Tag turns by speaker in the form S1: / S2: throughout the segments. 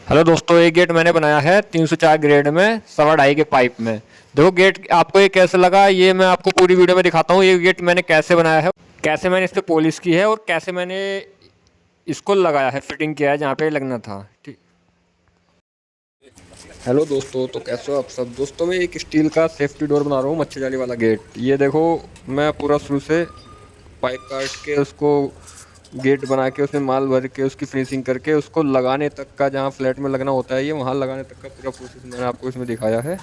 S1: Hello दोस्तों, एक gate मैंने बनाया है 304 ग्रेड में सवा ढाई के पाइप में। देखो गेट आपको ये कैसे लगा, ये मैं आपको पूरी वीडियो में दिखाता हूँ। ये गेट मैंने कैसे बनाया है, कैसे मैंने इस पर पॉलिश की है और कैसे मैंने इसको लगाया है, फिटिंग किया है जहाँ पे लगना था। ठीक। हेलो दोस्तों, तो कैसे हो आप सब। दोस्तों मैं एक स्टील का सेफ्टी डोर बना रहा हूँ, मच्छर जाली वाला गेट। ये देखो, मैं पूरा शुरू से पाइप काट के उसको गेट बना के उसमें माल भर के उसकी फिनिशिंग करके उसको लगाने तक का, जहाँ फ्लैट में लगना होता है ये वहाँ लगाने तक का पूरा प्रोसेस मैंने आपको इसमें दिखाया है।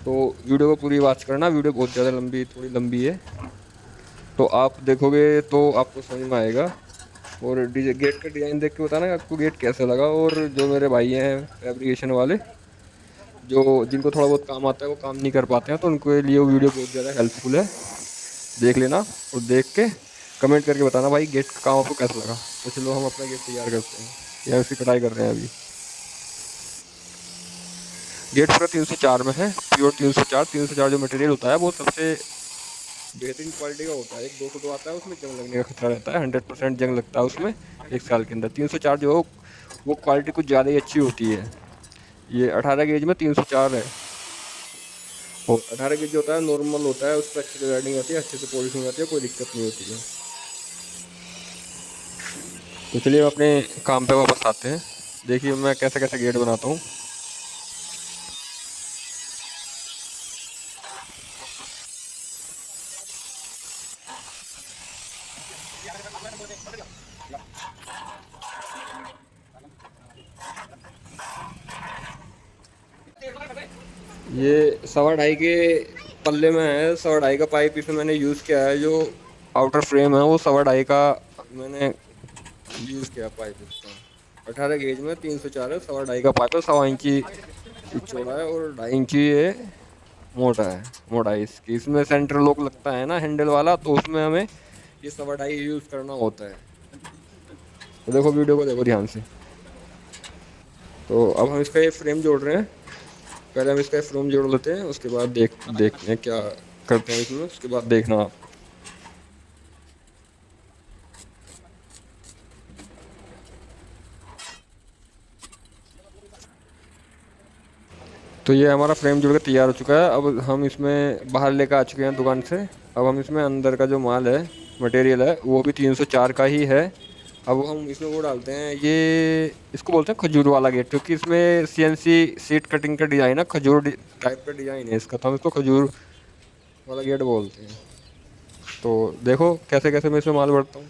S1: तो वीडियो को पूरी वॉच करना, वीडियो बहुत ज़्यादा लंबी, थोड़ी लंबी है, तो आप देखोगे तो आपको समझ में आएगा। और गेट का डिज़ाइन देख के बताना कि आपको गेट कैसा लगा। और जो मेरे भाई हैं फैब्रिकेशन वाले, जो जिनको थोड़ा बहुत काम आता है वो काम नहीं कर पाते हैं, तो उनके लिए वो वीडियो बहुत ज़्यादा हेल्पफुल है। देख लेना और देख के कमेंट करके बताना भाई गेट का काम आपको कैसा लगा। तो चलो हम अपना गेट तैयार करते हैं, या उसकी कटाई कर रहे हैं अभी। गेट पूरा 304 में है, प्योर 304। 304 जो मटेरियल होता है वो सबसे बेहतरीन क्वालिटी का होता है। एक 200 तो आता है उसमें जंग लगने का खतरा रहता है, 100% जंग लगता है उसमें एक साल के अंदर। 304 जो हो वो क्वालिटी कुछ ज़्यादा ही अच्छी होती है। ये 18 गेज में 304 है। और 18 गेज जो होता है नॉर्मल होता है, उस पर अच्छी से राइडिंग आती है, अच्छे से पॉलिशिंग आती है, कोई दिक्कत नहीं होती है। तो चलिए अपने काम पे वापस आते हैं। देखिए मैं कैसे कैसे गेट बनाता हूँ। ये सवा ढाई के पल्ले में है, सवा ढाई का पाइप इसमें मैंने यूज़ किया है। जो आउटर फ्रेम है वो सवा ढाई का मैंने यूज़ किया पाइप इसका। 18 गेज में 304 है, सवा ढाई का पाइप है, 1.25 इंची चौड़ा है और 2.5 इंची ये मोटा है। मोटाई इसकी, इसमें सेंटर लॉक लगता है ना हैंडल वाला, तो उसमें हमें ये सवा ढाई यूज़ करना होता है। तो देखो वीडियो को देखो ध्यान से। तो अब हम इसका ये फ्रेम जोड़ रहे हैं। पहले हम इसका फ्रेम जोड़ लेते हैं, उसके बाद देखते हैं क्या करते हैं इसमें, उसके बाद देखना आप। तो ये हमारा फ्रेम जुड़ के तैयार हो चुका है। अब हम इसमें बाहर लेकर आ चुके हैं दुकान से। अब हम इसमें अंदर का जो माल है, मटेरियल है, वो भी 304 का ही है। अब हम इसमें वो डालते हैं, ये इसको बोलते हैं खजूर वाला गेट, क्योंकि इसमें सीएनसी सीट कटिंग का डिज़ाइन है, खजूर टाइप का डिज़ाइन है इसका, तो हम इसको खजूर वाला गेट बोलते हैं। तो देखो कैसे कैसे मैं इसमें माल भरता हूँ।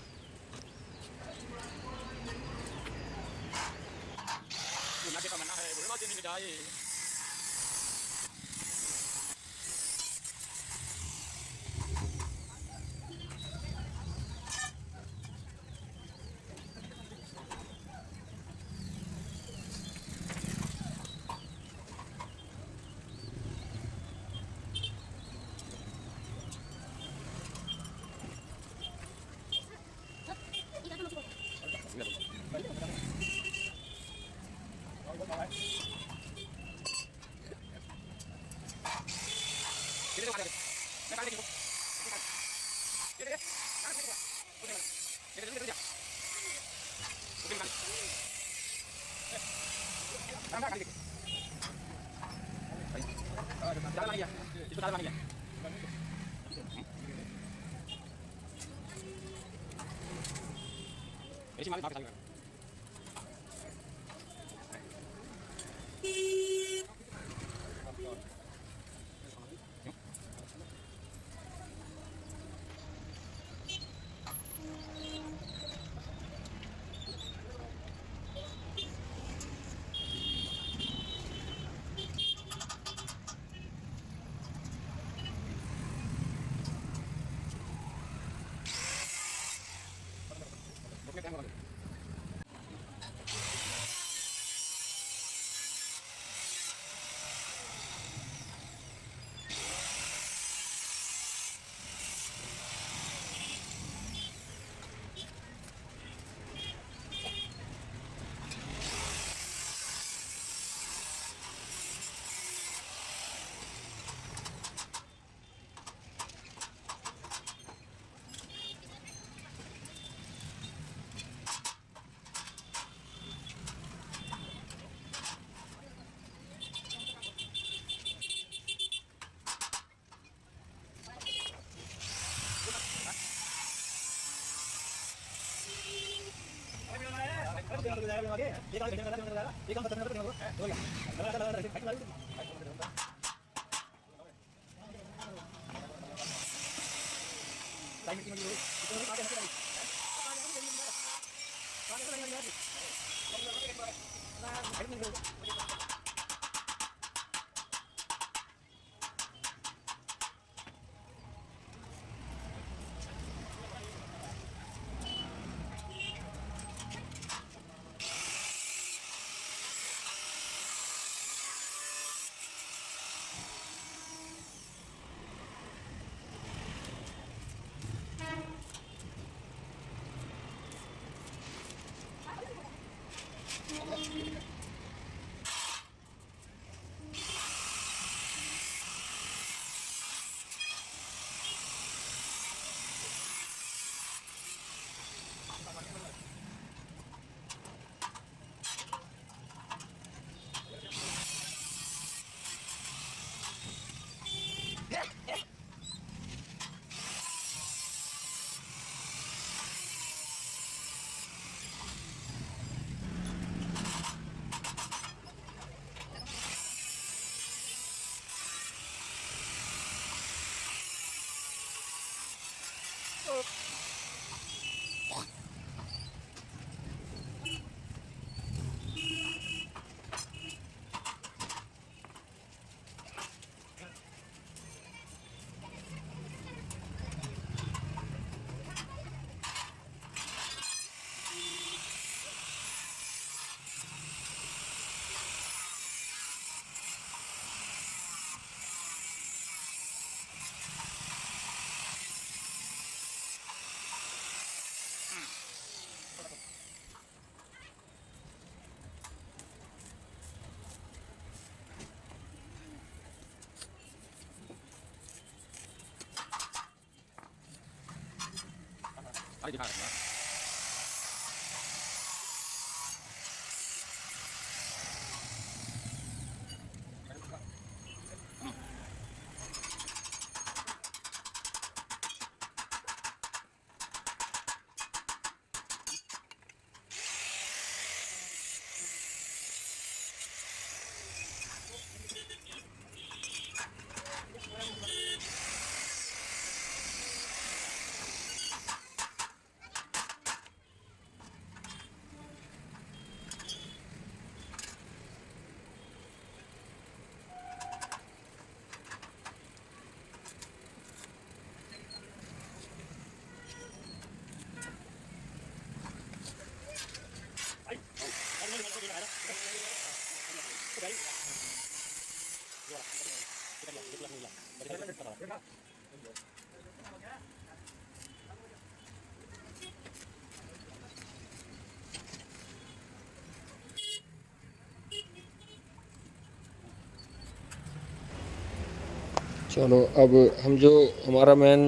S1: चलो अब हम जो हमारा मेन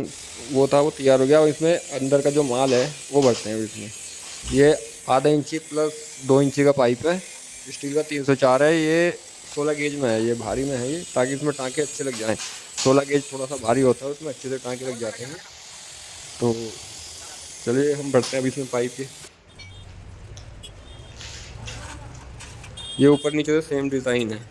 S1: वो था वो तैयार हो गया। और इसमें अंदर का जो माल है वो भरते हैं अब इसमें। ये आधा इंची प्लस 2 इंची का पाइप है, स्टील का 304 है। ये 16 गेज में है, ये भारी में है ये, ताकि इसमें टाँके अच्छे लग जाएं। 16 गेज थोड़ा सा भारी होता है, उसमें अच्छे से टाँके लग जाते हैं। तो चलिए हम भरते हैं अब इसमें पाइप के। ये ऊपर नीचे से सेम डिज़ाइन है।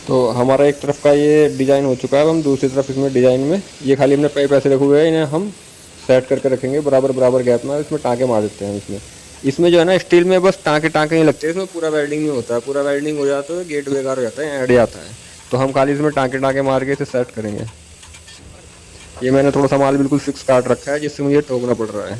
S1: तो हमारा एक तरफ का ये डिज़ाइन हो चुका है। अब हम दूसरी तरफ इसमें डिज़ाइन में ये खाली हमने पाइप ऐसे रखे हुए हैं, इन्हें हम सेट करके रखेंगे बराबर बराबर गैप में। इसमें टाँके मार देते हैं इसमें। इसमें जो है ना स्टील में बस टाँके टाँके ही लगते हैं, इसमें पूरा वेल्डिंग नहीं होता है। पूरा वेल्डिंग हो जाता है तो गेट बेकार हो जाता है, ऐड जाता है। तो हम खाली इसमें टाँके टाँके मार के इसे सेट करेंगे। ये मैंने थोड़ा सा माल बिल्कुल फिक्स काट रखा है जिससे मुझे ठोकना पड़ रहा है।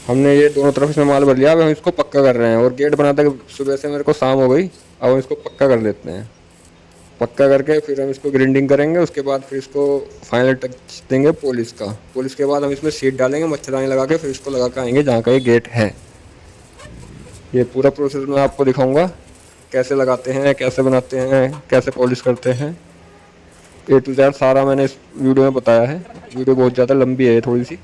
S1: हमने ये दोनों तरफ इसमें माल भर लिया। अब हम इसको पक्का कर रहे हैं और गेट बनाते सुबह से मेरे को शाम हो गई। अब हम इसको पक्का कर लेते हैं। पक्का करके फिर हम इसको ग्राइंडिंग करेंगे। उसके बाद फिर इसको फाइनल टच देंगे पॉलिश का। पॉलिश के बाद हम इसमें सीट डालेंगे मच्छरदानी लगा के, फिर इसको लगा के आएंगे जहाँ का ये गेट है। ये पूरा प्रोसेस मैं आपको दिखाऊंगा, कैसे लगाते हैं, कैसे बनाते हैं, कैसे पॉलिश करते हैं। ए टू जेड सारा मैंने इस वीडियो में बताया है। वीडियो बहुत ज़्यादा लंबी है थोड़ी सी।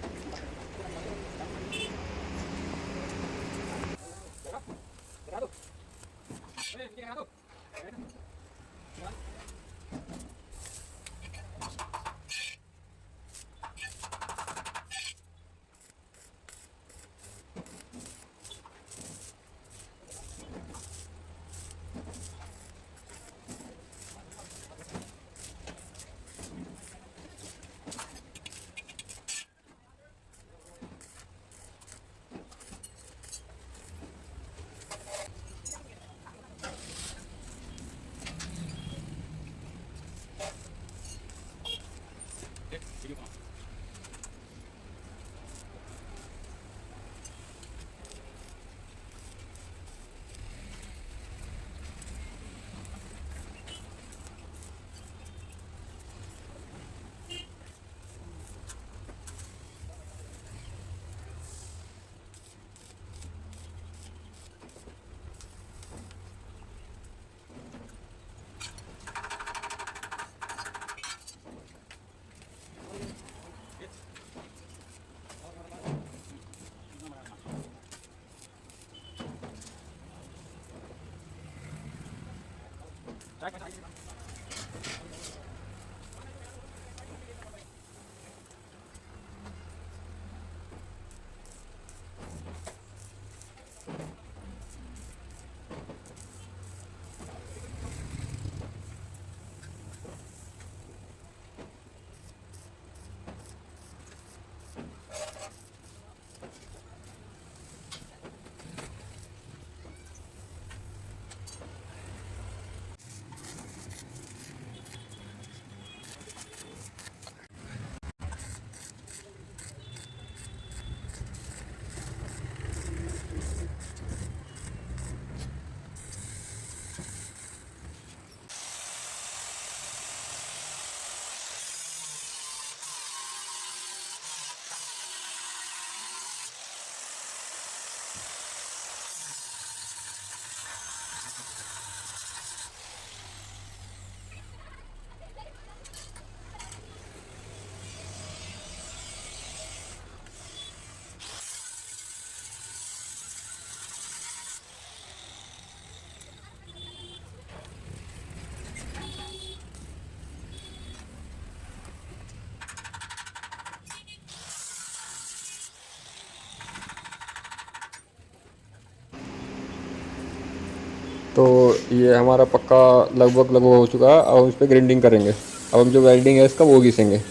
S1: तो ये हमारा पक्का लगभग लगभग हो चुका है। अब हम इस पर ग्राइंडिंग करेंगे। अब हम जो वेल्डिंग है इसका वो घिसेंगे।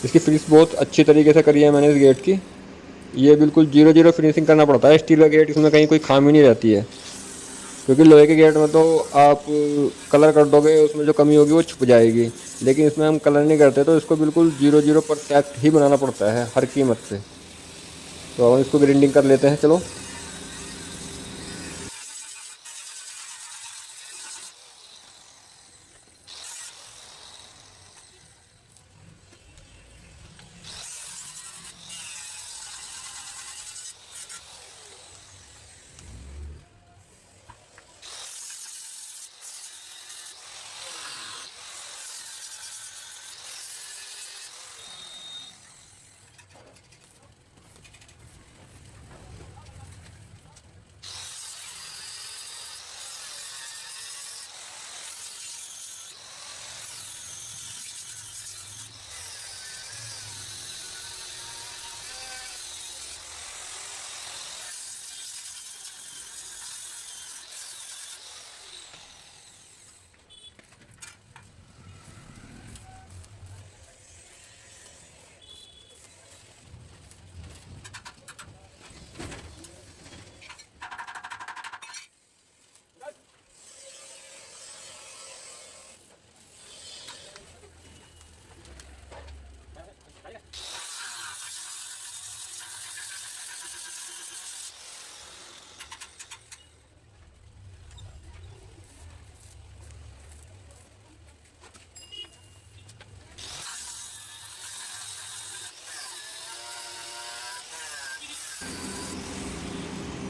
S1: इसकी फिनिश बहुत अच्छी तरीके से करी है मैंने इस गेट की। ये बिल्कुल जीरो जीरो फिनिशिंग करना पड़ता है। स्टील का गेट इसमें कहीं कोई खामी नहीं रहती है, क्योंकि लोहे के गेट में तो आप कलर कर दोगे, उसमें जो कमी होगी वो छुप जाएगी। लेकिन इसमें हम कलर नहीं करते, तो इसको बिल्कुल जीरो जीरो परफेक्ट ही बनाना पड़ता है हर कीमत से। तो हम इसको ग्राइंडिंग कर लेते हैं, चलो।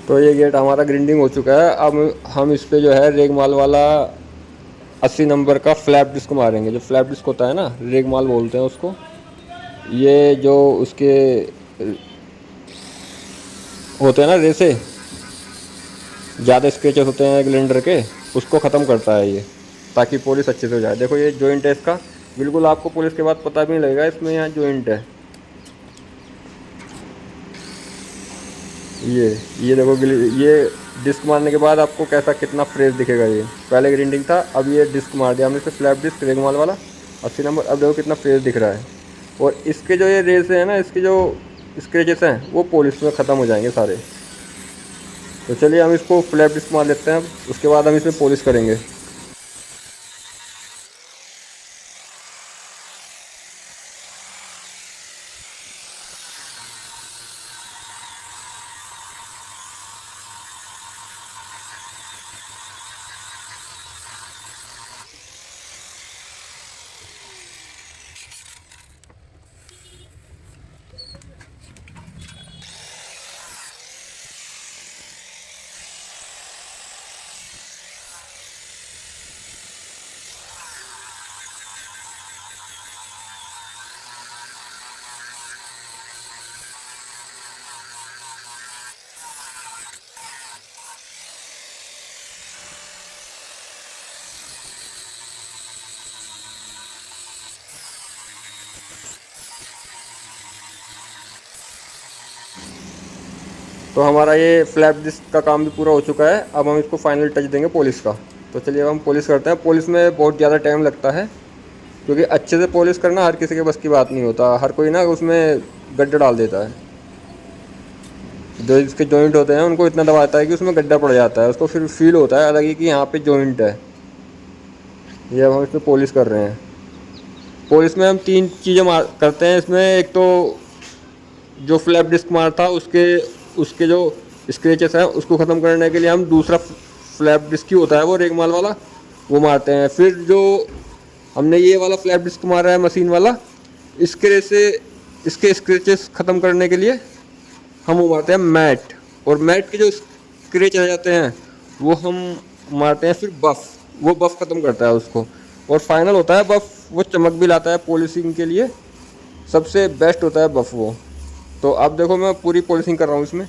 S1: तो ये गेट हमारा ग्राइंडिंग हो चुका है। अब हम इस पे जो है रेगमाल वाला 80 नंबर का फ्लैप डिस्क मारेंगे। जो फ्लैप डिस्क होता है ना, रेगमाल बोलते हैं उसको। ये जो उसके होते हैं ना रेसे, ज़्यादा स्केचेस होते हैं ग्लेंडर के, उसको ख़त्म करता है ये, ताकि पॉलिश अच्छे से हो जाए। देखो ये जॉइंट है इसका, बिल्कुल आपको पॉलिश के बाद पता भी नहीं लगेगा इसमें यहाँ जॉइंट है। ये ये देखो ये डिस्क मारने के बाद आपको कैसा कितना फ्रेश दिखेगा। ये पहले ग्राइंडिंग था, अब ये डिस्क मार दिया हमने, इसे फ्लैप डिस्क रेगमाल वाला 80 नंबर। अब देखो कितना फ्रेश दिख रहा है। और इसके जो ये रेस हैं ना, इसके जो स्क्रेचेस हैं वो पॉलिश में ख़त्म हो जाएंगे सारे। तो चलिए हम इसको फ्लैप डिस्क मार लेते हैं, अब उसके बाद हम इसमें पॉलिश करेंगे। तो हमारा ये फ्लैप डिस्क का काम भी पूरा हो चुका है। अब हम इसको फाइनल टच देंगे पॉलिश का। तो चलिए अब हम पॉलिश करते हैं। पॉलिश में बहुत ज़्यादा टाइम लगता है, क्योंकि अच्छे से पॉलिश करना हर किसी के बस की बात नहीं होता। हर कोई ना उसमें गड्ढा डाल देता है। जो इसके जॉइंट होते हैं उनको इतना दबाता है कि उसमें गड्ढा पड़ जाता है, उसको फिर फील होता है अलग ही कि यहाँ पे जॉइंट है। ये अब हम इसमें पॉलिश कर रहे हैं। पॉलिश में हम तीन चीज़ें मार करते हैं इसमें। एक तो जो फ्लैप डिस्क मार था उसके उसके जो स्क्रेचेस हैं उसको ख़त्म करने के लिए हम दूसरा फ्लैप डिस्क ही होता है वो रेगमाल वाला, वो मारते हैं। फिर जो हमने ये वाला फ्लैप डिस्क मारा है मशीन वाला, इसके से इसके स्क्रेचेस ख़त्म करने के लिए हम वो मारते हैं मैट। और मैट के जो स्क्रेच रह जाते हैं वो हम मारते हैं फिर बफ़। वो बफ़ ख़त्म करता है उसको। और फाइनल होता है बफ़, वो चमक भी लाता है पॉलिशिंग के लिए। सबसे बेस्ट होता है बफ़ वो। तो अब देखो मैं पूरी पॉलिशिंग कर रहा हूँ इसमें।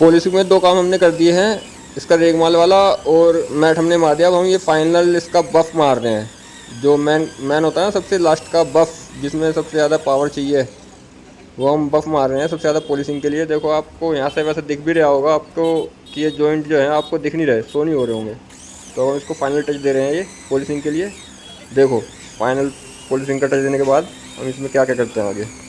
S1: पॉलिसी में दो काम हमने कर दिए हैं, इसका रेगमाल वाला और मैट हमने मार दिया। अब हम ये फाइनल इसका बफ मार रहे हैं, जो मैन मैन होता है ना सबसे लास्ट का बफ, जिसमें सबसे ज़्यादा पावर चाहिए, वो हम बफ मार रहे हैं सबसे ज़्यादा पॉलिसिंग के लिए। देखो आपको यहाँ से वैसे दिख भी रहा होगा आपको कि ये जॉइंट जो है आपको दिख नहीं रहे, शो नहीं हो रहे होंगे, तो हम इसको फाइनल टच दे रहे हैं ये पॉलिसिंग के लिए। देखो फाइनल पॉलिसिंग का टच देने के बाद हम इसमें क्या क्या करते हैं आगे।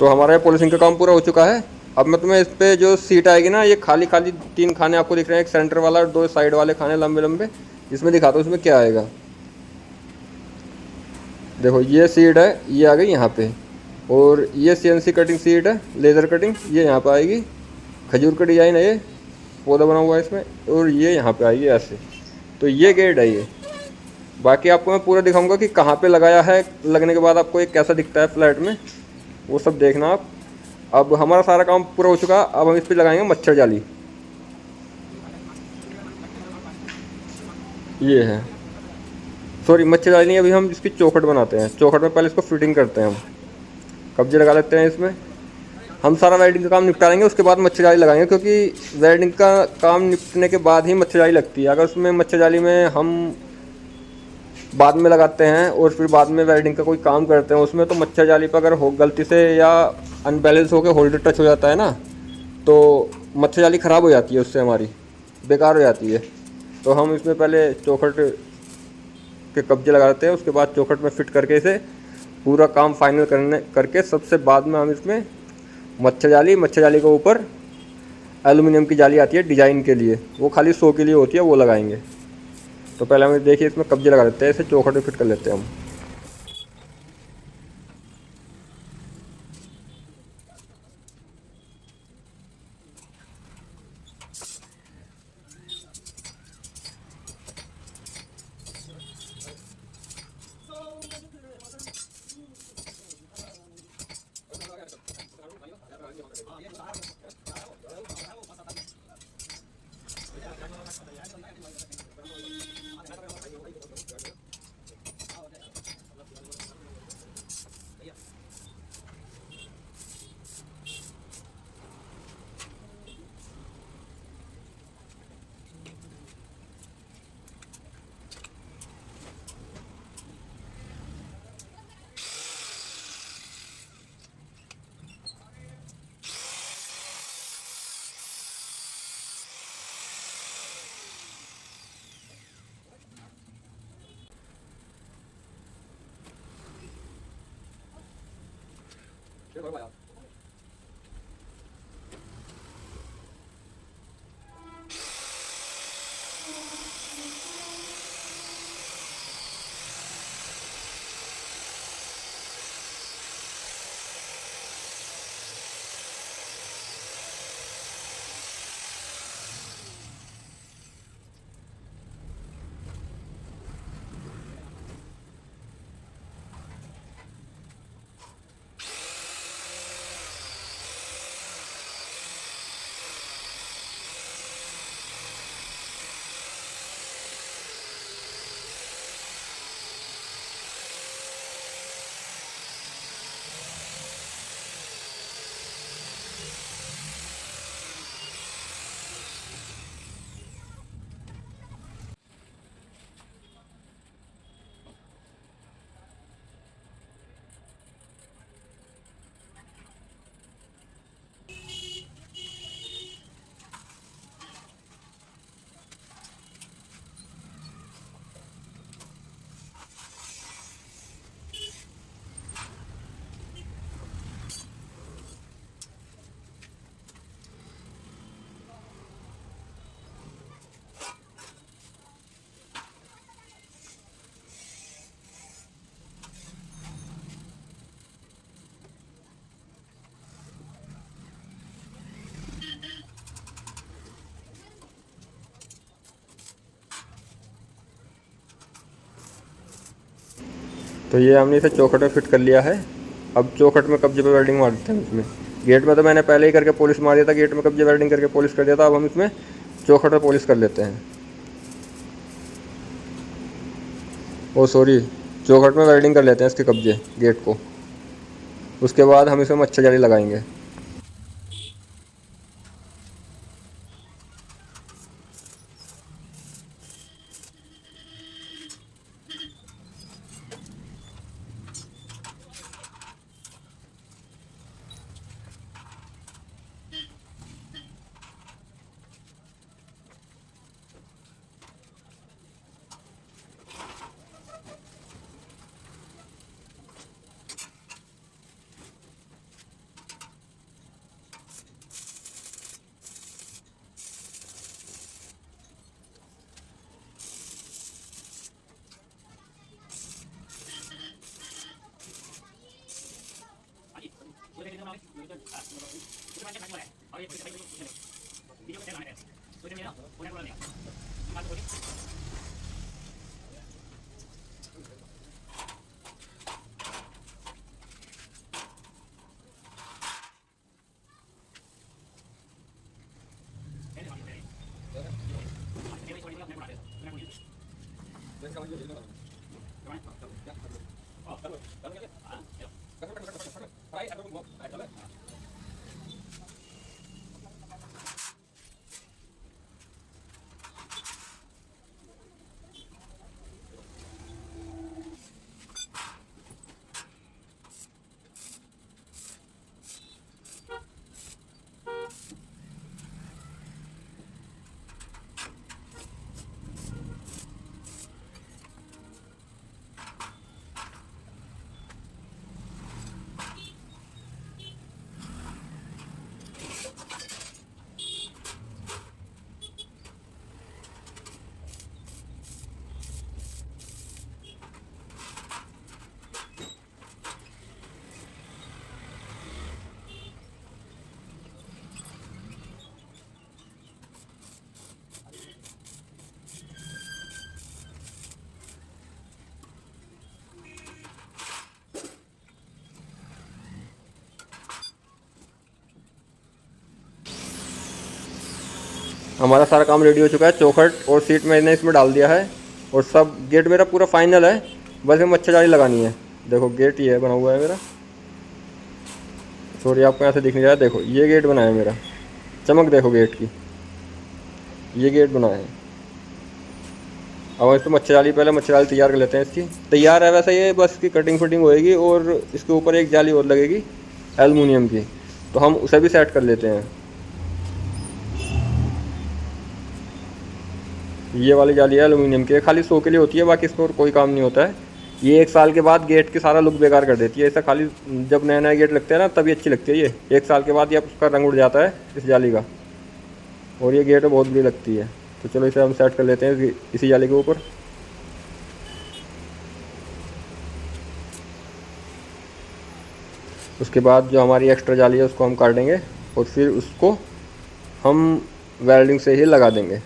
S1: तो हमारा ये पॉलिशिंग का काम पूरा हो चुका है। अब मैं तुम्हें इस पे जो सीट आएगी ना, ये खाली खाली 3 खाने आपको दिख रहे हैं, एक सेंटर वाला और 2 साइड वाले खाने लंबे लंबे, इसमें दिखाता हूँ इसमें क्या आएगा। देखो ये सीट है, ये आ गई यहाँ पे, और ये CNC कटिंग सीट है, लेज़र कटिंग, ये यहाँ पे आएगी। खजूर का डिज़ाइन है, ये पौधा बना हुआ है इसमें, और ये यहाँ पे आएगी ऐसे। तो ये गेट है ये। बाकी आपको मैं पूरा दिखाऊंगा कि कहाँ पे लगाया है, लगने के बाद आपको ये कैसा दिखता है फ्लैट में, वो सब देखना आप। अब हमारा सारा काम पूरा हो चुका, अब हम इस पर लगाएंगे मच्छर जाली। ये है, सॉरी मच्छर जाली नहीं, अभी हम इसकी चौखट बनाते हैं। चौखट में पहले इसको फिटिंग करते हैं हम, कब्जे लगा लेते हैं इसमें। हम सारा वेल्डिंग का काम निपटा लेंगे, उसके बाद मच्छर जाली लगाएंगे, क्योंकि वेल्डिंग का काम निपटने के बाद ही मच्छर जाली लगती है। अगर उसमें मच्छर जाली में हम बाद में लगाते हैं और फिर बाद में वेल्डिंग का कोई काम करते हैं उसमें, तो मच्छर जाली पर अगर हो गलती से या अनबैलेंस होकर होल्डर टच हो जाता है ना, तो मच्छर जाली ख़राब हो जाती है, उससे हमारी बेकार हो जाती है। तो हम इसमें पहले चौखट के कब्जे लगा देते हैं, उसके बाद चौखट में फिट करके इसे पूरा काम फाइनल करके सबसे बाद में हम इसमें मच्छर जाली के ऊपर एल्युमिनियम की जाली आती है डिज़ाइन के लिए, वो खाली 100 के लिए होती है, वो लगाएंगे। तो पहले हम देखिए इसमें कब्जे लगा देते हैं, इसे चौखट में फिट कर लेते हैं हम। तो ये हमने इसे चौखट में फिट कर लिया है। अब चौखट में कब्जे पे वेल्डिंग मार देते हैं इसमें। गेट में तो मैंने पहले ही करके पॉलिश मार दिया था, गेट में कब्जे वेल्डिंग करके पॉलिश कर दिया था। अब हम इसमें चौखट में पॉलिश कर लेते हैं। ओ सॉरी, चौखट में वेल्डिंग कर लेते हैं इसके कब्जे गेट को, उसके बाद हम इसमें मच्छर जाली लगाएंगे। हमारा सारा काम रेडी हो चुका है। चौखट और सीट मैंने इसमें डाल दिया है और सब गेट मेरा पूरा फाइनल है। बस में मच्छरदानी लगानी है। देखो गेट ये है बना हुआ है मेरा। सॉरी आपको यहाँ से दिख नहीं रहा है। देखो ये गेट बना है मेरा। चमक देखो गेट की। ये गेट बना है। अब इस पर मच्छरजाली, पहले मच्छरजाली तैयार कर लेते हैं। इसकी तैयार है वैसे ये, बस इसकी कटिंग फिटिंग होएगी और इसके ऊपर एक जाली और लगेगी एलुमिनियम की, तो हम उसे भी सेट कर लेते हैं। ये वाली जाली है एलुमिनियम की, खाली शो के लिए होती है, बाकी इसका और कोई काम नहीं होता है। ये 1 साल के बाद गेट की सारा लुक बेकार कर देती है। ऐसा खाली जब नया नया गेट लगता है ना तभी अच्छी लगती है ये। 1 साल के बाद ये उसका रंग उड़ जाता है इस जाली का, और ये गेट बहुत बुरी लगती है। तो चलो इसे हम सेट कर लेते हैं इसी जाली के ऊपर। उसके बाद जो हमारी एक्स्ट्रा जाली है उसको हम काटेंगे और फिर उसको हम वेल्डिंग से ही लगा देंगे।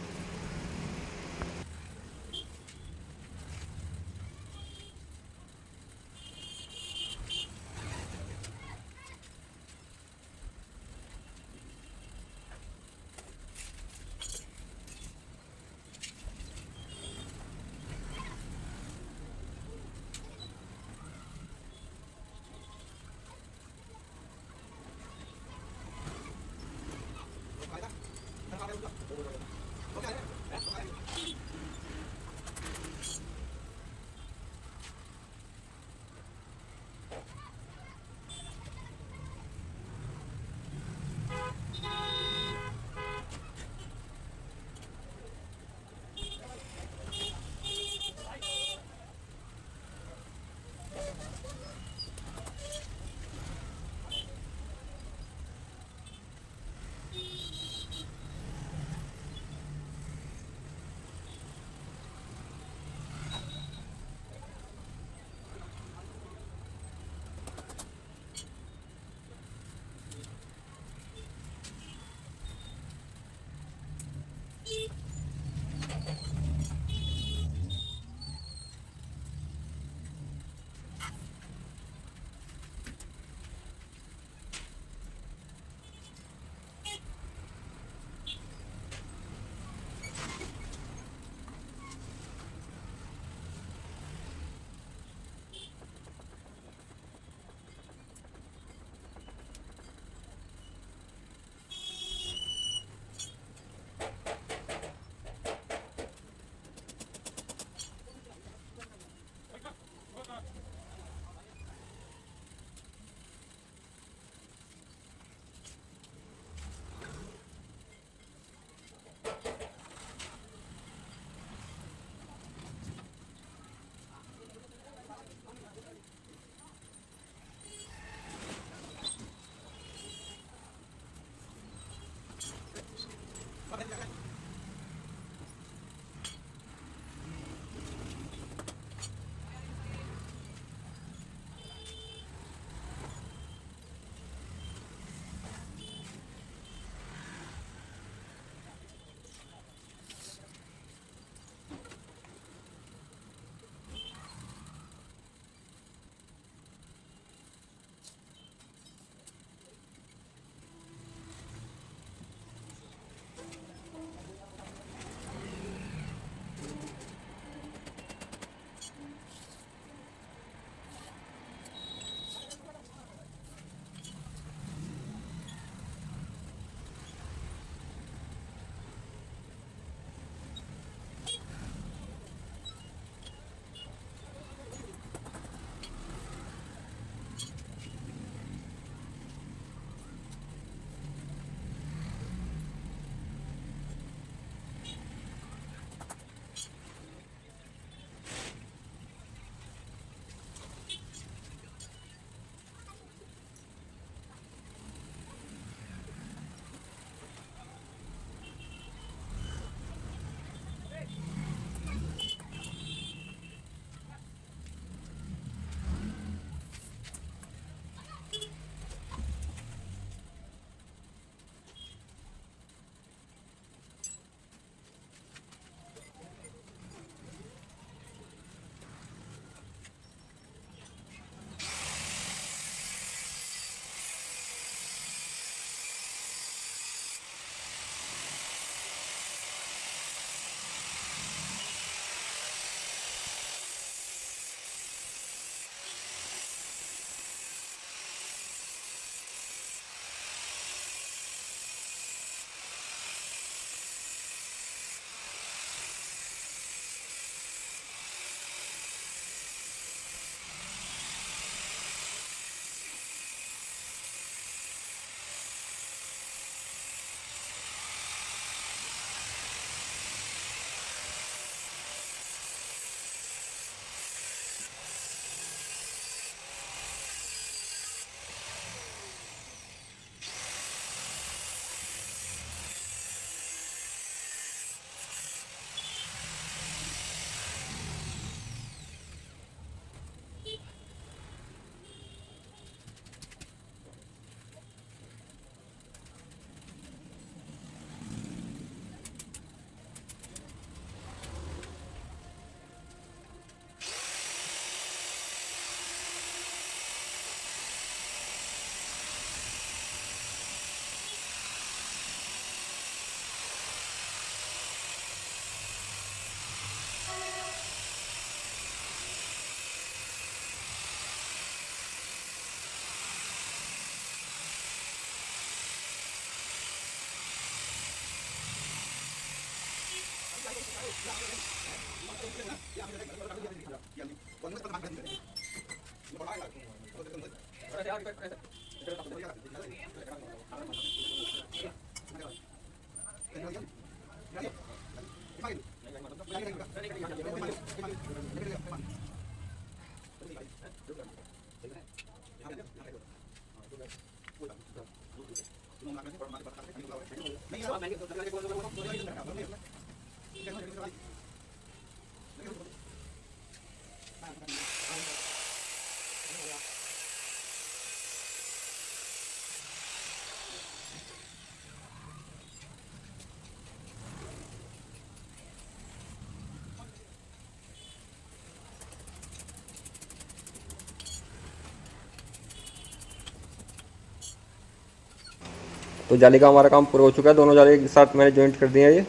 S1: तो जाली का हमारा काम पूरा हो चुका है। दोनों जाली एक साथ मैंने जॉइंट कर दिया है। ये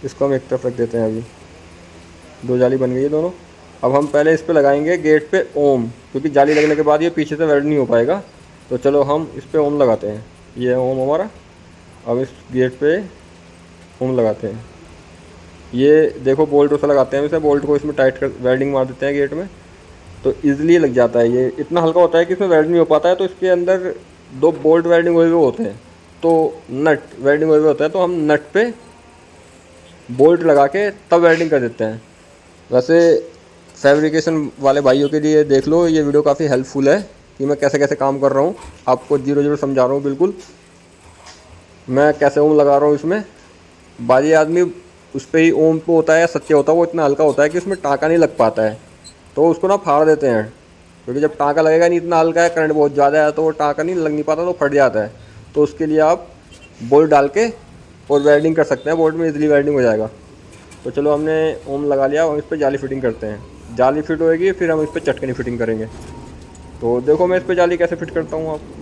S1: इसको हम एक तरफ रख देते हैं। अभी दो जाली बन गई है दोनों। अब हम पहले इस पे लगाएंगे गेट पे ओम, क्योंकि जाली लगने के बाद ये पीछे से वेल्ड नहीं हो पाएगा। तो चलो हम इस पे ओम लगाते हैं। ये है ओम हमारा। अब इस गेट पे ओम लगाते हैं। ये देखो बोल्ट उसे लगाते हैं, इसे बोल्ट को इसमें टाइट कर वेल्डिंग मार देते हैं गेट में, तो ईजिली लग जाता है। ये इतना हल्का होता है कि इसमें वेल्ड नहीं हो पाता है। तो इसके अंदर दो बोल्ट वेल्डिंग हुए हुए होते हैं, तो नट वेल्डिंग हुए हुए होता है, तो हम नट पे बोल्ट लगा के तब वेल्डिंग कर देते हैं। वैसे फैब्रिकेशन वाले भाइयों के लिए देख लो, ये वीडियो काफ़ी हेल्पफुल है कि मैं कैसे कैसे काम कर रहा हूँ। आपको जीरो जीरो समझा रहा हूँ बिल्कुल, मैं कैसे ओम लगा रहा हूँ इसमें। बाजी आदमी उस पर ही ओम पे होता है या सच्चे होता है, वो इतना हल्का होता है कि उसमें टाँका नहीं लग पाता है, तो उसको ना फाड़ देते हैं। क्योंकि जब टाँका लगेगा नहीं, इतना हल्का है, करंट बहुत ज़्यादा है, तो वो टाँका नहीं लग नहीं पाता, तो फट जाता है। तो उसके लिए आप बोल्ट डाल के और वेल्डिंग कर सकते हैं, बोल्ट में इजीली वेल्डिंग हो जाएगा। तो चलो हमने ओम लगा लिया, हम इस पर जाली फिटिंग करते हैं। जाली फिट होएगी फिर हम इस पर चटकनी फिटिंग करेंगे। तो देखो मैं इस पर जाली कैसे फिट करता हूँ। आप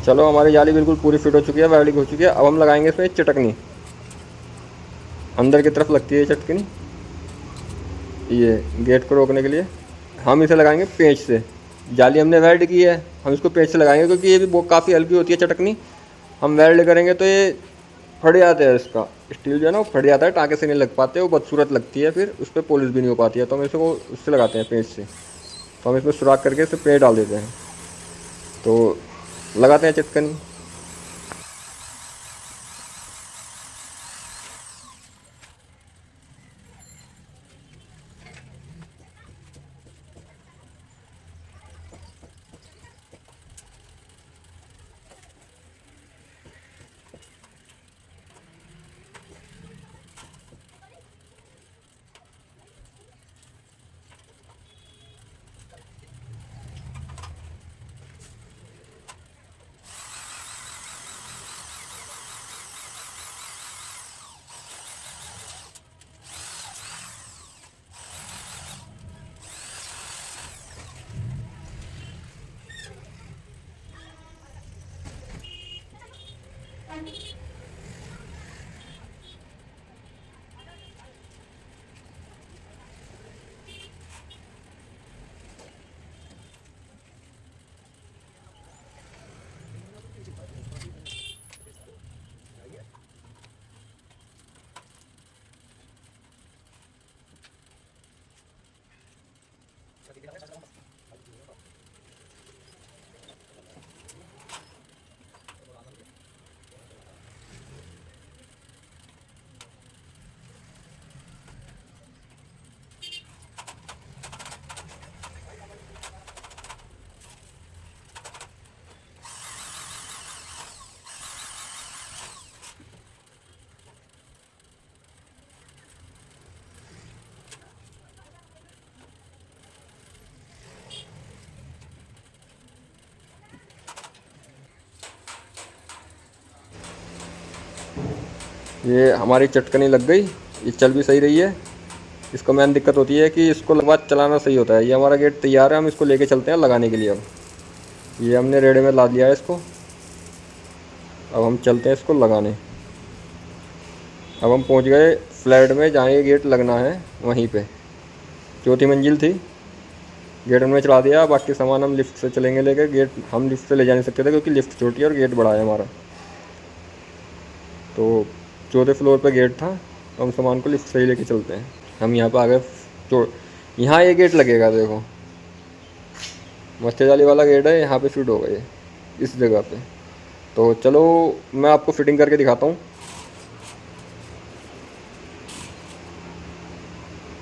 S1: चलो हमारी जाली बिल्कुल पूरी फिट हो चुकी है, वेल्डिंग हो चुकी है। अब हम लगाएंगे इसमें चटकनी, अंदर की तरफ लगती है चटकनी, ये गेट को रोकने के लिए। हम इसे लगाएंगे पेंच से। जाली हमने वेल्ड की है, हम इसको पेंच से लगाएंगे क्योंकि ये भी बहुत काफ़ी हल्की होती है चटकनी। हम वेल्ड करेंगे तो ये फट जाता है, इसका स्टील जो है ना वो फट जाता है, टाँके से नहीं लग पाते, वो बदसूरत लगती है, फिर उस पर पॉलिश भी नहीं हो पाती है। तो हम इसको उससे लगाते हैं पेंच से। तो हम इसमें सुराख करके इसे पेंच डाल देते हैं, तो लगाते हैं चटकनी। ये हमारी चटकनी लग गई, ये चल भी सही रही है। इसको मेन दिक्कत होती है कि इसको बाद चलाना सही होता है। ये हमारा गेट तैयार है, हम इसको लेके चलते हैं लगाने के लिए। अब ये हमने रेडे में लाद लिया है इसको, अब हम चलते हैं इसको लगाने। अब हम पहुंच गए फ्लैट में जहाँ ये गेट लगना है, वहीं पे चौथी मंजिल थी। गेट हमने चला दिया, बाकी सामान हम लिफ्ट से चलेंगे लेके। गेट हम लिफ्ट से ले जा नहीं सकते थे क्योंकि लिफ्ट छोटी है और गेट बड़ा है हमारा। तो चौथे फ्लोर पे गेट था, तो हम सामान को लिफ्ट से ही लेके चलते हैं। हम यहाँ पे आ गए, तो यहाँ ये गेट लगेगा, देखो मच्छर जाली वाला गेट है, यहाँ पे फिट होगा ये इस जगह पे। तो चलो मैं आपको फिटिंग करके दिखाता हूँ।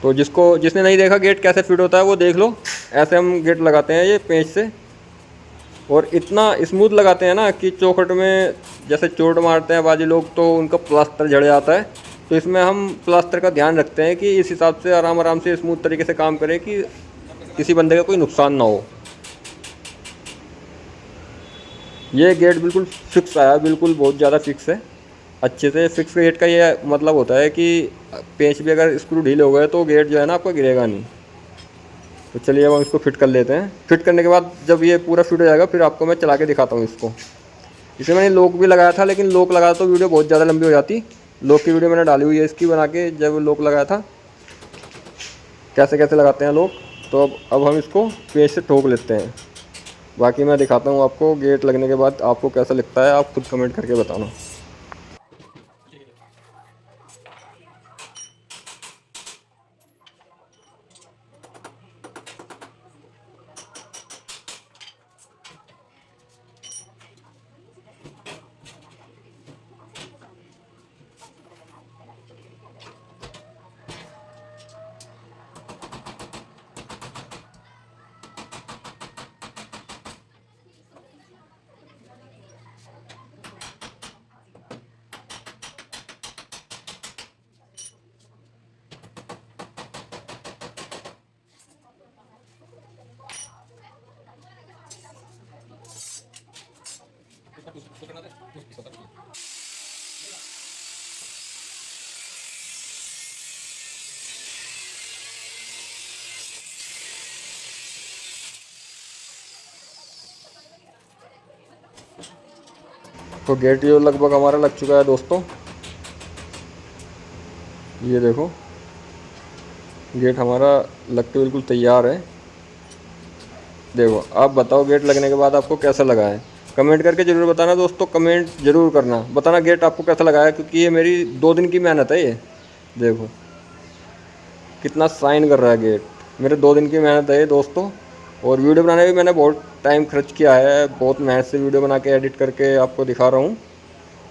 S1: तो जिसने नहीं देखा गेट कैसे फिट होता है वो देख लो। ऐसे हम गेट लगाते हैं ये पेंच से, और इतना स्मूथ लगाते हैं ना कि चौखट में जैसे चोट मारते हैं बाजी लोग तो उनका प्लास्टर झड़ जाता है। तो इसमें हम प्लास्टर का ध्यान रखते हैं कि इस हिसाब से आराम आराम से स्मूथ तरीके से काम करें कि किसी बंदे का कोई नुकसान ना हो। ये गेट बिल्कुल फिक्स आया, बिल्कुल बहुत ज़्यादा फिक्स है। अच्छे से फिक्स गेट का ये मतलब होता है कि पेंच भी अगर स्क्रू ढीले हो गए तो गेट जो है ना आपका गिरेगा नहीं। तो चलिए अब हम इसको फिट कर लेते हैं। फिट करने के बाद जब ये पूरा फिट हो जाएगा फिर आपको मैं चला के दिखाता हूँ इसको। इसमें मैंने लॉक भी लगाया था, लेकिन लॉक लगाया तो वीडियो बहुत ज़्यादा लंबी हो जाती। लॉक की वीडियो मैंने डाली हुई है इसकी बना के, जब लॉक लगाया था कैसे कैसे लगाते हैं लॉक। तो अब हम इसको पेंच से ठोक लेते हैं। बाकी मैं दिखाता हूँ आपको गेट लगने के बाद आपको कैसा लगता है, आप खुद कमेंट करके बताना। देखो गेट ये लगभग हमारा लग चुका है दोस्तों। ये देखो गेट हमारा लग के बिल्कुल तैयार है। देखो आप बताओ गेट लगने के बाद आपको कैसा लगा है, कमेंट करके ज़रूर बताना दोस्तों। कमेंट ज़रूर करना, बताना गेट आपको कैसा लगा है, क्योंकि ये मेरी 2 दिन की मेहनत है। ये देखो कितना शाइन कर रहा है गेट, मेरे 2 दिन की मेहनत है ये दोस्तों। और वीडियो बनाने में मैंने बहुत टाइम खर्च किया है, बहुत मेहनत से वीडियो बना के एडिट करके आपको दिखा रहा हूँ।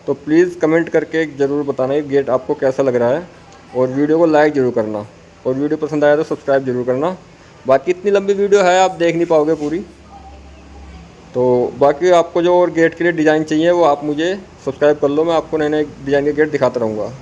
S1: तो प्लीज़ कमेंट करके ज़रूर बताना ये गेट आपको कैसा लग रहा है, और वीडियो को लाइक ज़रूर करना, और वीडियो पसंद आया तो सब्सक्राइब ज़रूर करना। बाकी इतनी लंबी वीडियो है, आप देख नहीं पाओगे पूरी। तो बाकी आपको जो और गेट के लिए डिज़ाइन चाहिए वो आप मुझे सब्सक्राइब कर लो, मैं आपको नए नए डिज़ाइन के गेट दिखाता रहूँगा।